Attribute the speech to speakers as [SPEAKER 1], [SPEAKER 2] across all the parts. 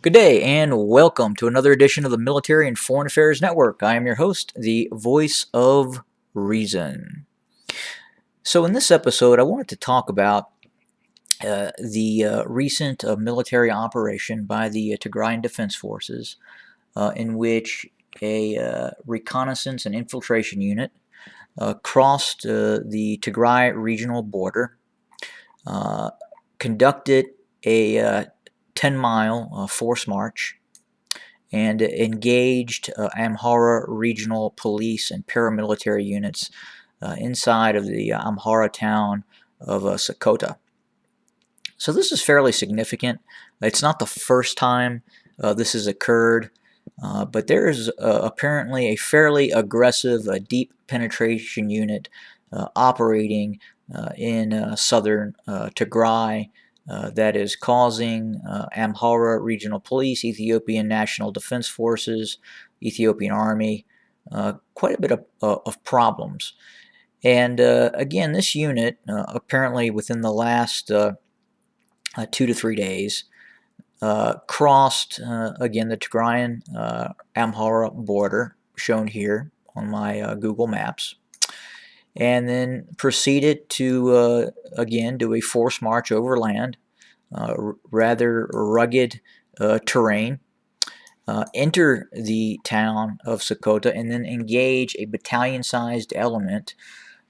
[SPEAKER 1] Good day and welcome to another edition of the Military and Foreign Affairs Network. I am your host, the voice of reason. So, in this episode, I wanted to talk about the recent military operation by the Tigrayan Defense Forces, in which a reconnaissance and infiltration unit crossed the Tigray regional border, conducted a 10-mile force march, and engaged Amhara regional police and paramilitary units inside of the Amhara town of Sakota. So this is fairly significant. It's not the first time this has occurred, but there is apparently a fairly aggressive deep penetration unit operating in southern Tigray that is causing Amhara Regional Police, Ethiopian National Defense Forces, Ethiopian Army, quite a bit of problems. And again, this unit, apparently within the last 2 to 3 days, crossed again the Tigrayan Amhara border, shown here on my Google Maps, and then proceeded to again do a forced march overland, rather rugged terrain, enter the town of Sakota, and then engage a battalion-sized element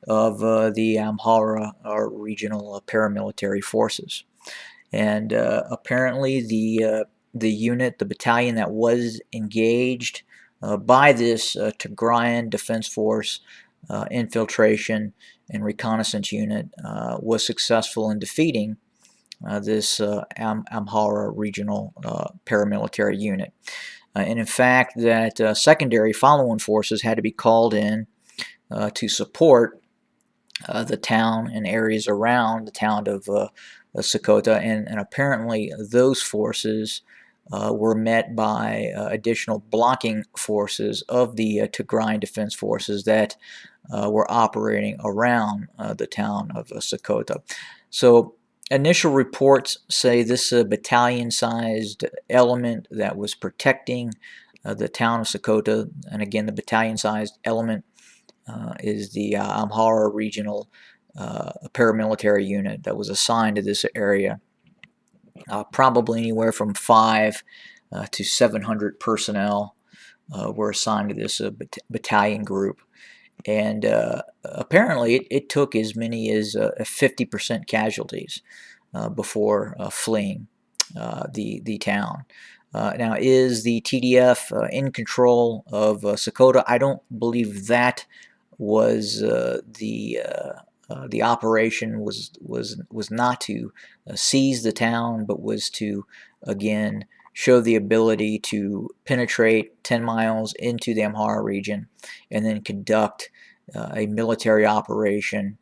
[SPEAKER 1] of the Amhara regional paramilitary forces. And apparently the unit, the battalion that was engaged by this Tigrayan Defense Force infiltration and reconnaissance unit was successful in defeating this Amhara regional paramilitary unit. And in fact, that secondary follow-on forces had to be called in to support the town and areas around the town of Sakota, and apparently those forces were met by additional blocking forces of the Tigrayan Defense Forces that were operating around the town of Sakota. So initial reports say this battalion-sized element that was protecting the town of Sakota, and again the battalion-sized element is the Amhara regional paramilitary unit that was assigned to this area. Probably anywhere from 5 to 700 personnel were assigned to this battalion group. And apparently it took as many as 50% casualties before fleeing the town. Now, is the TDF in control of Sakota? I don't believe that was the operation was not to seize the town, but was to again show the ability to penetrate 10 miles into the Amhara region and then conduct a military operation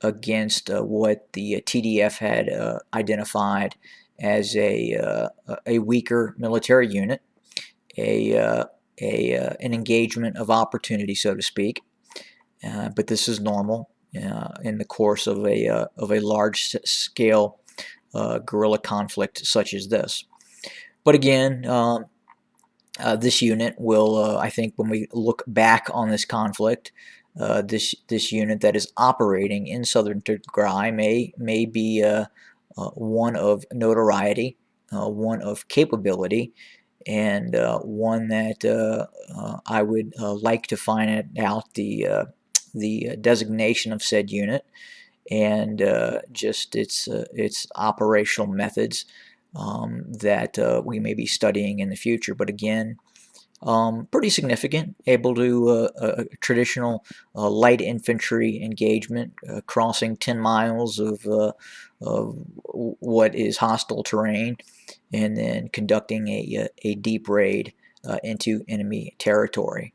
[SPEAKER 1] against what the TDF had identified as a weaker military unit, an engagement of opportunity, so to speak. But this is normal in the course of a large-scale guerrilla conflict such as this. But again, this unit will, I think, when we look back on this conflict, this unit that is operating in southern Tigray may be one of notoriety, one of capability, and one that I would like to find out the designation of said unit and just its operational methods that we may be studying in the future. But again, pretty significant, able to a traditional light infantry engagement, crossing 10 miles of what is hostile terrain, and then conducting a deep raid into enemy territory.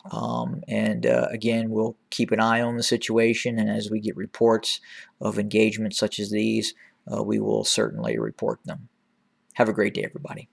[SPEAKER 1] And again, we'll keep an eye on the situation, and as we get reports of engagements such as these, we will certainly report them. Have a great day, everybody.